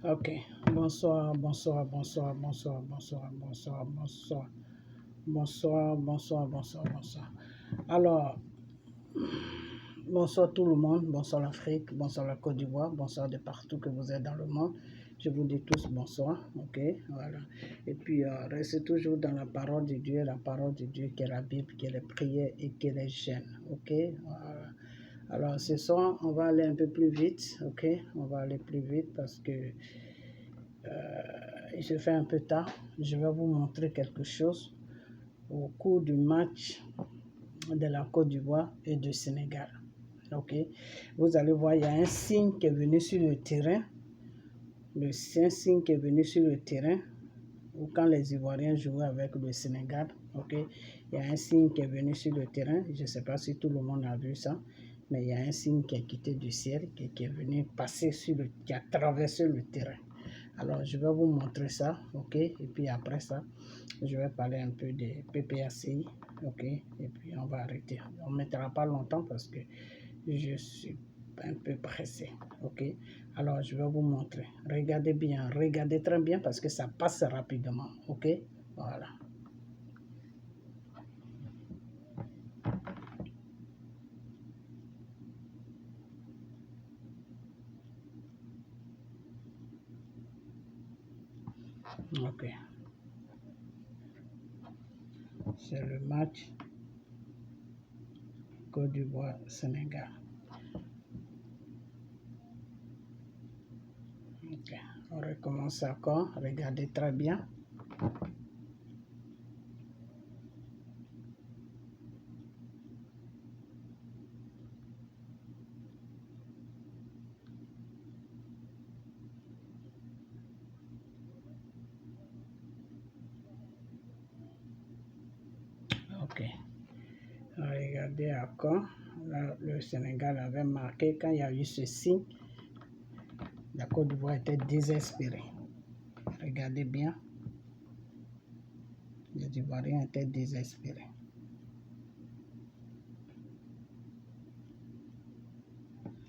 Ok, bonsoir, bonsoir, bonsoir, bonsoir, bonsoir, bonsoir, bonsoir, bonsoir, bonsoir, bonsoir, bonsoir. Alors, bonsoir tout le monde, bonsoir l'Afrique, bonsoir la Côte d'Ivoire, bonsoir de partout que vous êtes dans le monde. Je vous dis tous bonsoir, ok, voilà. Et puis, restez toujours dans la parole de Dieu qui est la Bible, qui est les prières et qui est les jeûnes, ok. Voilà. Alors, ce soir, on va aller un peu plus vite, ok. On va aller plus vite parce que il se fait un peu tard. Je vais vous montrer quelque chose au cours du match de la Côte d'Ivoire et du Sénégal. Ok, vous allez voir, il y a un signe qui est venu sur le terrain. Le signe qui est venu sur le terrain, ou quand les Ivoiriens jouaient avec le Sénégal, ok, il y a un signe qui est venu sur le terrain. Je ne sais pas si tout le monde a vu ça, mais il y a un signe qui est quitté du ciel, qui est venu passer qui a traversé le terrain. Alors, je vais vous montrer ça, ok, et puis après ça, je vais parler un peu des PPACI, ok, et puis on va arrêter. On ne mettra pas longtemps parce que je suis un peu pressé, ok. Alors, je vais vous montrer. Regardez bien, regardez très bien parce que ça passe rapidement, ok. Voilà. Ok. C'est le match Côte d'Ivoire-Sénégal. Ok. On recommence encore. Regardez très bien. Ok. Regardez encore. Là, le Sénégal avait marqué quand il y a eu ce signe. La Côte d'Ivoire était désespérée. Regardez bien. Les Ivoiriens étaient désespérés.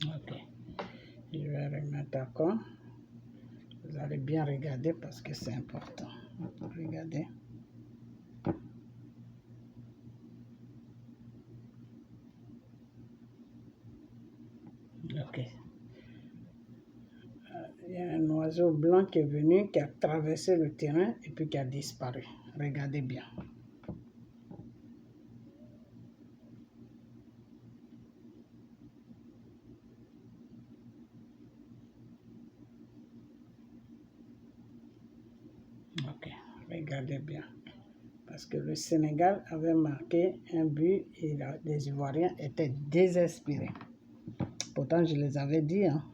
Ok. Je vais remettre d'accord. Vous allez bien regarder parce que c'est important. Regardez. Ok. Il y a un oiseau blanc qui est venu, qui a traversé le terrain et puis qui a disparu. Regardez bien. Ok. Regardez bien. Parce que le Sénégal avait marqué un but et les Ivoiriens étaient désespérés. Pourtant, je les avais dit, hein,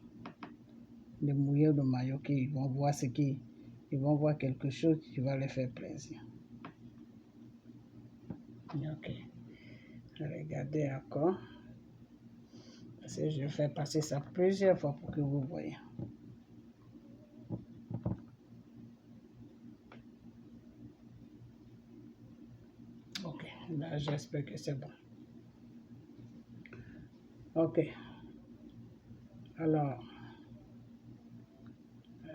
les mouilleurs de maillot, qu'ils vont voir ils vont voir quelque chose qui va les faire plaisir. Ok. Regardez encore. Parce que je fais passer ça plusieurs fois pour que vous voyez. Ok. Là, j'espère que c'est bon. Ok. Alors,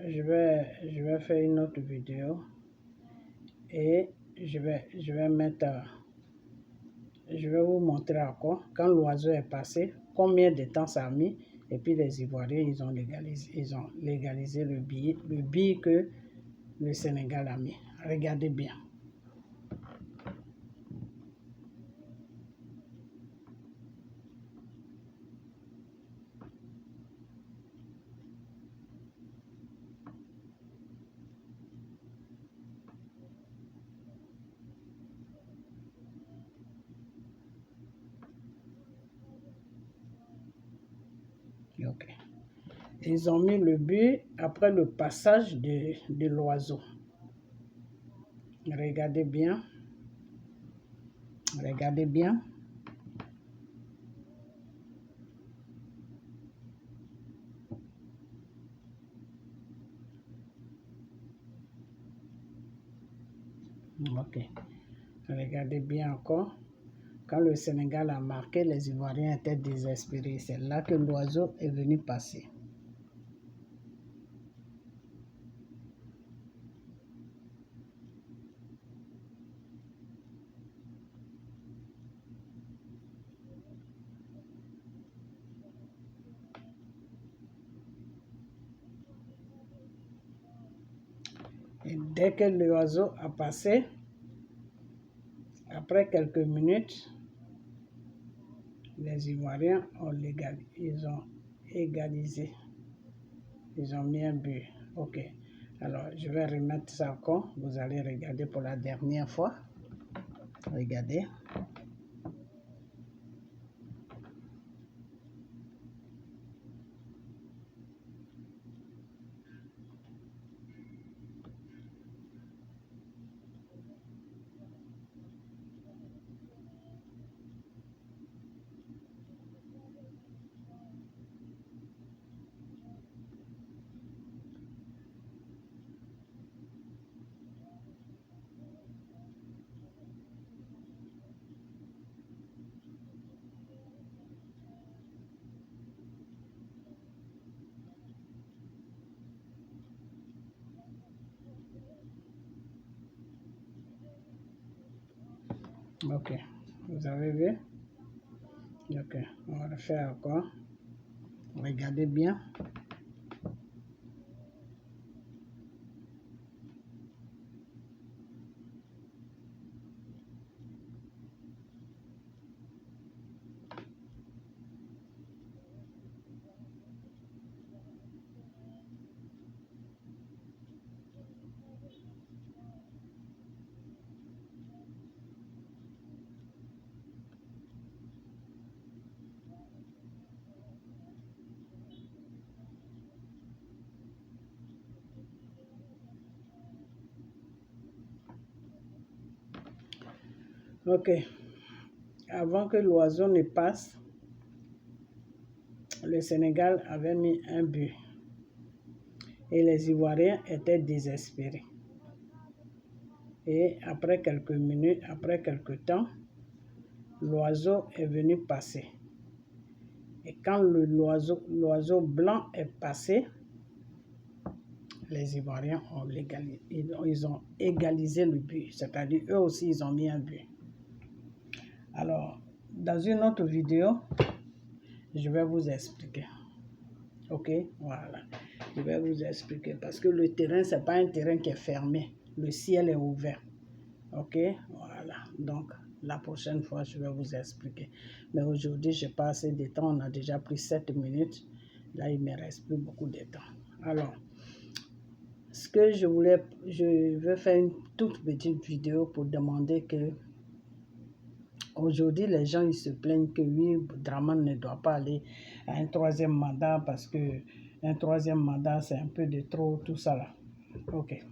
je vais faire une autre vidéo et je vais mettre, je vais vous montrer encore quand l'oiseau est passé, combien de temps ça a mis et puis les Ivoiriens, ils ont légalisé le billet que le Sénégal a mis. Regardez bien. Ok. Ils ont mis le but après le passage de l'oiseau. Regardez bien. Regardez bien. Ok. Regardez bien encore. Quand le Sénégal a marqué, les Ivoiriens étaient désespérés. C'est là que l'oiseau est venu passer. Et dès que l'oiseau a passé, après quelques minutes, les Ivoiriens ont égalisé. Ils ont mis un but. Ok. Alors, je vais remettre ça encore. Vous allez regarder pour la dernière fois. Regardez. Ok. Vous avez vu? Ok. On va le faire encore. Regardez bien. Ok. Avant que l'oiseau ne passe, le Sénégal avait mis un but. Et les Ivoiriens étaient désespérés. Et après quelques minutes, après quelques temps, l'oiseau est venu passer. Et quand l'oiseau blanc est passé, les Ivoiriens ont égalisé le but. C'est-à-dire, eux aussi, ils ont mis un but. Alors, dans une autre vidéo, je vais vous expliquer. Ok, voilà. Je vais vous expliquer. Parce que le terrain, ce n'est pas un terrain qui est fermé. Le ciel est ouvert. Ok, voilà. Donc, la prochaine fois, je vais vous expliquer. Mais aujourd'hui, je n'ai pas assez de temps. On a déjà pris 7 minutes. Là, il ne me reste plus beaucoup de temps. Alors, ce que je vais faire une toute petite vidéo pour demander que aujourd'hui, les gens, ils se plaignent que oui, Dramane ne doit pas aller à un troisième mandat parce que un troisième mandat, c'est un peu de trop, tout ça là. Ok.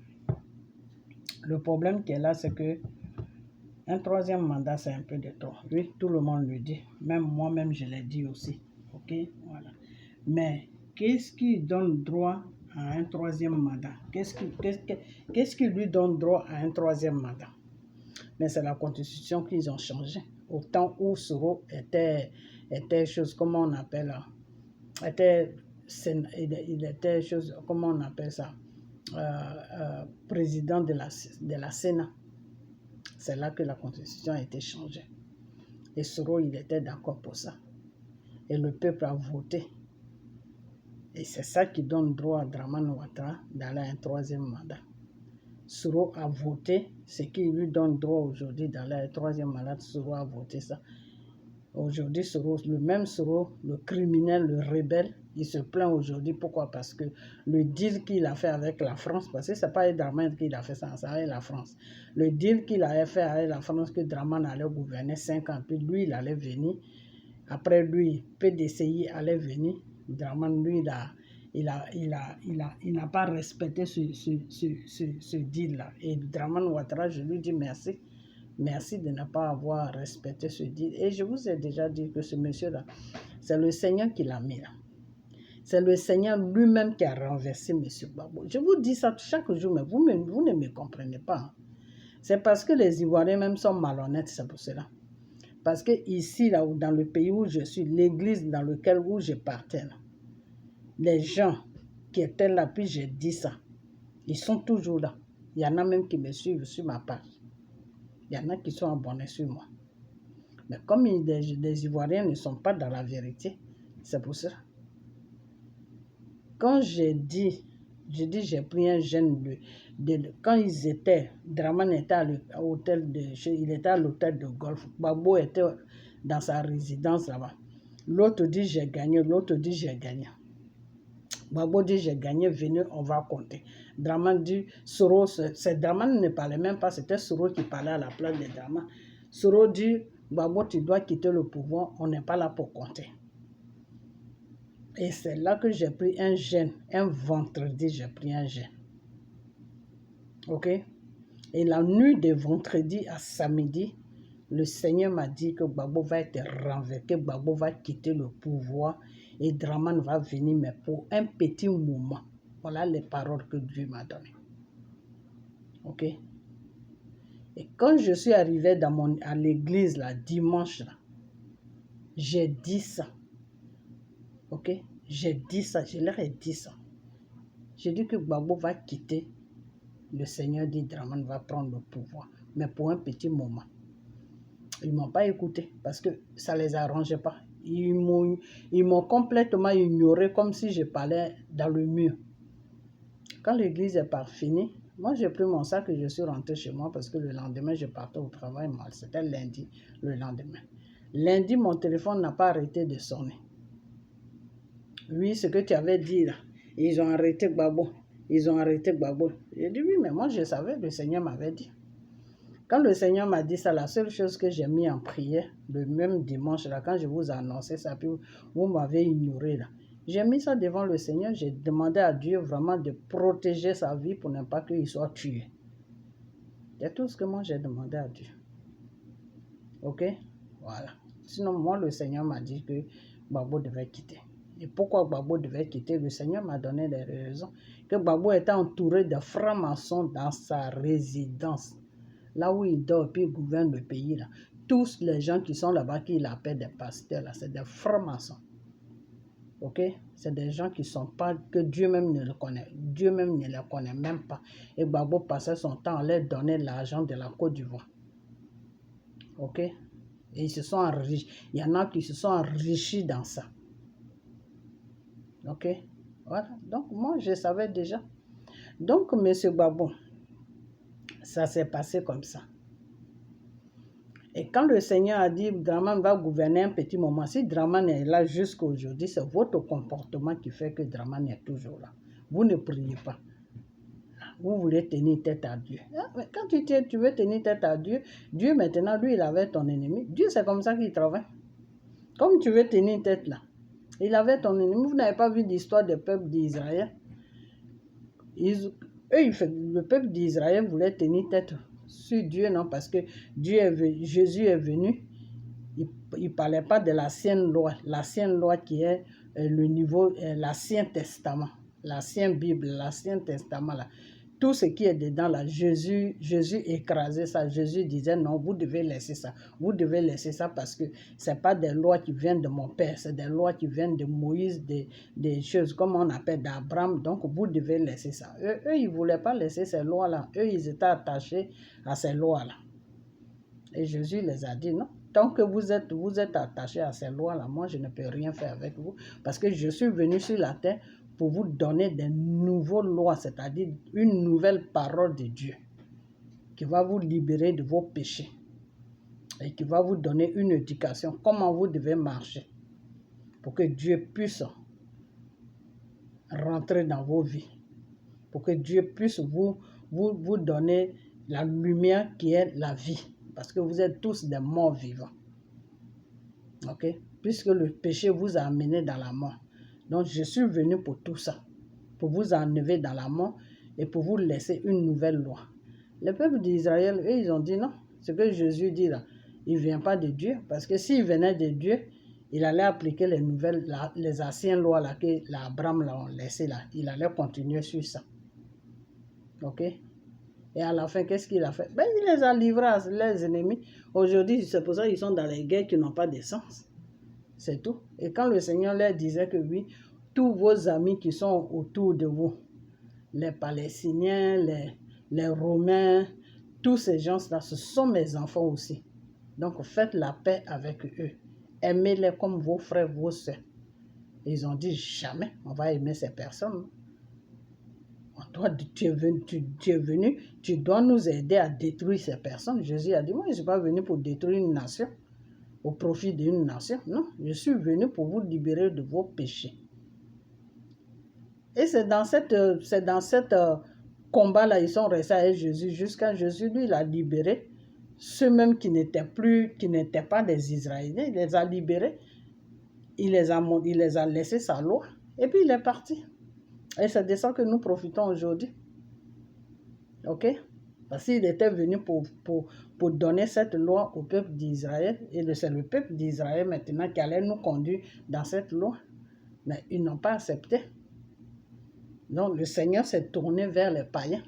Le problème qui est là, c'est que un troisième mandat, c'est un peu de trop. Oui, tout le monde le dit. Même moi-même, je l'ai dit aussi. Ok, voilà. Mais qu'est-ce qui donne droit à un troisième mandat? Qu'est-ce qui lui donne droit à un troisième mandat? Mais c'est la constitution qu'ils ont changée. Au temps où Soro était chose, comment on appelle ça? Il était chose, comment on appelle ça? Président de la Sénat. C'est là que la constitution a été changée. Et Soro, il était d'accord pour ça. Et le peuple a voté. Et c'est ça qui donne droit à Dramane Ouattara d'aller à un troisième mandat. Soro a voté, ce qui lui donne droit aujourd'hui d'aller à un troisième mandat. Soro a voté ça. Aujourd'hui, le même Soro, le criminel, le rebelle, il se plaint aujourd'hui. Pourquoi? Parce que le deal qu'il a fait avec la France, parce que ce n'est pas Dramane qui a fait ça, c'est avec la France. Le deal qu'il avait fait avec la France, que Dramane allait gouverner 5 ans, puis lui, il allait venir. Après lui, PDCI allait venir. Dramane, lui, il n'a pas respecté ce deal-là. Et Dramane Ouattara, je lui dis merci. Merci de ne pas avoir respecté ce deal. Et je vous ai déjà dit que ce monsieur-là, c'est le Seigneur qui l'a mis là. C'est le Seigneur lui-même qui a renversé M. Gbagbo. Je vous dis ça chaque jour, mais vous ne me comprenez pas. C'est parce que les Ivoiriens même sont malhonnêtes, c'est pour cela. Parce que ici, là, dans le pays où je suis, l'église dans laquelle je partais, les gens qui étaient là, puis j'ai dit ça, ils sont toujours là. Il y en a même qui me suivent sur ma page. Il y en a qui sont abonnés sur moi. Mais comme les Ivoiriens ne sont pas dans la vérité, c'est pour ça. Quand j'ai dit Je dis, j'ai pris un gène quand ils étaient, Draman était à l'hôtel il était à l'hôtel de golf. Gbagbo était dans sa résidence là-bas. L'autre dit, j'ai gagné. L'autre dit, j'ai gagné. Gbagbo dit, j'ai gagné, venez, on va compter. Draman dit, Soro, c'est Draman ne parlait même pas, c'était Soro qui parlait à la place de Draman. Soro dit, Gbagbo, tu dois quitter le pouvoir, on n'est pas là pour compter. Et c'est là que j'ai pris un gène. Un vendredi, j'ai pris un gène. Ok? Et la nuit de vendredi à samedi, le Seigneur m'a dit que Gbagbo va être renversé, que Gbagbo va quitter le pouvoir et Draman va venir, mais pour un petit moment. Voilà les paroles que Dieu m'a données. Ok? Et quand je suis arrivé à l'église, là, dimanche, là, j'ai dit ça. Ok? J'ai dit ça, je leur ai dit ça. J'ai dit que Gbagbo va quitter. Le Seigneur dit Draman va prendre le pouvoir, mais pour un petit moment. Ils ne m'ont pas écouté parce que ça ne les arrangeait pas. Ils m'ont complètement ignoré comme si je parlais dans le mur. Quand l'église est finie, moi j'ai pris mon sac et je suis rentré chez moi parce que le lendemain je partais au travail. C'était lundi, le lendemain. Lundi, mon téléphone n'a pas arrêté de sonner. Oui, ce que tu avais dit là, ils ont arrêté Gbagbo. Ils ont arrêté Gbagbo. J'ai dit oui, mais moi je savais, le Seigneur m'avait dit. Quand le Seigneur m'a dit ça, la seule chose que j'ai mis en prière, le même dimanche, là, quand je vous ai annoncé ça, puis vous m'avez ignoré, là. J'ai mis ça devant le Seigneur, j'ai demandé à Dieu vraiment de protéger sa vie pour ne pas qu'il soit tué. C'est tout ce que moi j'ai demandé à Dieu. Ok? Voilà. Sinon, moi, le Seigneur m'a dit que Gbagbo devait quitter. Et pourquoi Gbagbo devait quitter? Le Seigneur m'a donné des raisons. Que Gbagbo était entouré de francs-maçons dans sa résidence. Là où il dort, puis il gouverne le pays, là. Tous les gens qui sont là-bas, qui l'appellent des pasteurs, là, c'est des francs-maçons. Ok? C'est des gens qui ne sont pas, que Dieu même ne le connaît. Dieu même ne les connaît même pas. Et Gbagbo passait son temps à leur donner l'argent de la Côte d'Ivoire. Ok? Et ils se sont enrichis. Il y en a qui se sont enrichis dans ça. Ok? Voilà. Donc, moi, je savais déjà. Donc, M. Gbagbo, ça s'est passé comme ça. Et quand le Seigneur a dit Draman va gouverner un petit moment, si Draman est là jusqu'à aujourd'hui, c'est votre comportement qui fait que Draman est toujours là. Vous ne priez pas. Vous voulez tenir tête à Dieu. Mais quand tu veux tenir tête à Dieu, Dieu maintenant, lui, il avait ton ennemi. Dieu, c'est comme ça qu'il travaille. Comme tu veux tenir tête là, il avait ton ennemi. Vous n'avez pas vu l'histoire du peuple d'Israël. Le peuple d'Israël voulait tenir tête sur Dieu, non, parce que Jésus est venu. Il ne parlait pas de l'ancienne loi qui est le niveau, l'Ancien Testament, l'Ancienne Bible, l'Ancien Testament, là. Tout ce qui est dedans, là, Jésus écrasait ça. Jésus disait, non, vous devez laisser ça. Vous devez laisser ça parce que ce n'est pas des lois qui viennent de mon père, c'est des lois qui viennent de Moïse, des choses comme on appelle d'Abraham. Donc, vous devez laisser ça. Eux, ils ne voulaient pas laisser ces lois-là. Eux, ils étaient attachés à ces lois-là. Et Jésus les a dit, non. Tant que vous êtes attachés à ces lois-là, moi, je ne peux rien faire avec vous. Parce que je suis venu sur la terre pour vous donner des nouvelles lois, c'est-à-dire une nouvelle parole de Dieu qui va vous libérer de vos péchés et qui va vous donner une éducation, comment vous devez marcher pour que Dieu puisse rentrer dans vos vies, pour que Dieu puisse vous donner la lumière qui est la vie, parce que vous êtes tous des morts vivants. Ok? Puisque le péché vous a amené dans la mort. Donc, je suis venu pour tout ça, pour vous enlever dans la mort et pour vous laisser une nouvelle loi. Le peuple d'Israël, eux, ils ont dit non. Ce que Jésus dit là, il ne vient pas de Dieu. Parce que s'il venait de Dieu, il allait appliquer les anciennes lois là, que l'Abraham l'a laissé là. Il allait continuer sur ça. Ok? Et à la fin, qu'est-ce qu'il a fait? Ben, il les a livrés à leurs ennemis. Aujourd'hui, c'est pour ça qu'ils sont dans les guerres qui n'ont pas de sens. C'est tout. Et quand le Seigneur leur disait que oui, tous vos amis qui sont autour de vous, les Palestiniens, les Romains, tous ces gens-là, ce sont mes enfants aussi. Donc faites la paix avec eux. Aimez-les comme vos frères, vos soeurs. Ils ont dit jamais on va aimer ces personnes. toi, tu es venu, tu dois nous aider à détruire ces personnes. Jésus a dit, moi, je ne suis pas venu pour détruire une nation, au profit d'une nation. Non, je suis venu pour vous libérer de vos péchés. Et c'est dans cette combat-là, ils sont restés avec Jésus, jusqu'à Jésus, lui, il a libéré ceux même qui n'étaient pas des Israéliens, il les a libérés, il les a laissés sa loi, et puis il est parti. Et c'est de ça que nous profitons aujourd'hui. Ok? Parce qu'il était venu pour donner cette loi au peuple d'Israël, et c'est le peuple d'Israël maintenant qui allait nous conduire dans cette loi. Mais ils n'ont pas accepté. Donc le Seigneur s'est tourné vers les païens.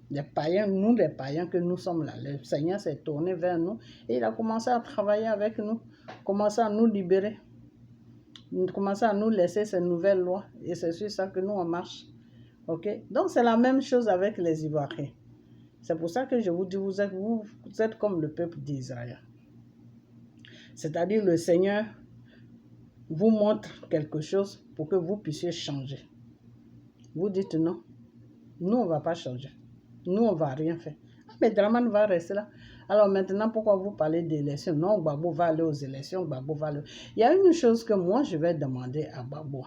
Les païens, nous les païens que nous sommes là, le Seigneur s'est tourné vers nous et il a commencé à travailler avec nous, commencé à nous libérer, commencé à nous laisser ces nouvelles lois et c'est sur ça que nous on marche. Ok? Donc c'est la même chose avec les Ivoiriens. C'est pour ça que je vous dis, vous êtes comme le peuple d'Israël. C'est-à-dire le Seigneur vous montre quelque chose pour que vous puissiez changer. Vous dites non, nous on ne va pas changer. Nous, on ne va rien faire. Mais Dramane va rester là. Alors maintenant, pourquoi vous parlez d'élections? Non, Gbagbo va aller aux élections, Gbagbo va aller... Il y a une chose que moi, je vais demander à Gbagbo.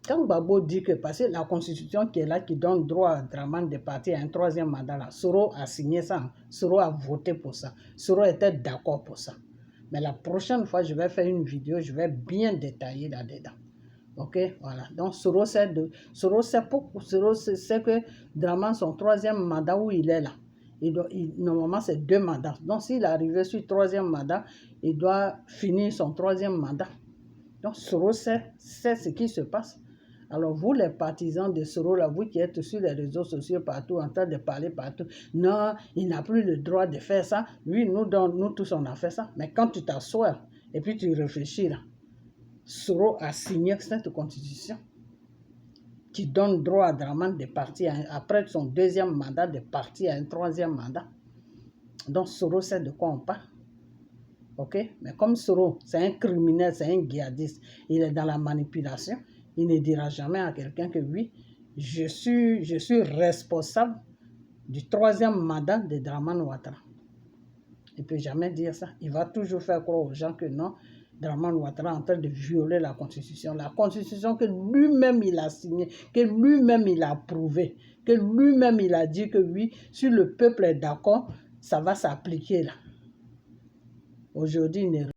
Quand Gbagbo dit que, parce que la constitution qui est là, qui donne droit à Dramane de partir à un troisième mandat, là, Soro a signé ça, Soro a voté pour ça, Soro était d'accord pour ça. Mais la prochaine fois, je vais faire une vidéo, je vais bien détailler là-dedans. Ok, voilà. Donc, Soro sait que Dramane, son troisième mandat où il est là, normalement, c'est 2 mandats. Donc, s'il est arrivé sur le troisième mandat, il doit finir son troisième mandat. Donc, Soro sait ce qui se passe. Alors, vous, les partisans de Soro, là, vous qui êtes sur les réseaux sociaux partout, en train de parler partout, non, il n'a plus le droit de faire ça. Oui, nous tous, on a fait ça. Mais quand tu t'assois et puis tu réfléchis là, Soro a signé cette constitution qui donne droit à Dramane de partir après son 2e mandat, de partir à un 3e mandat. Donc Soro sait de quoi on parle. Ok? Mais comme Soro, c'est un criminel, c'est un djihadiste, il est dans la manipulation, il ne dira jamais à quelqu'un que oui, je suis responsable du 3e mandat de Dramane Ouattara. Il ne peut jamais dire ça. Il va toujours faire croire aux gens que non, Dramane Ouattara est en train de violer la Constitution. La Constitution que lui-même il a signée, que lui-même il a approuvée, que lui-même il a dit que oui, si le peuple est d'accord, ça va s'appliquer là. Aujourd'hui, il ne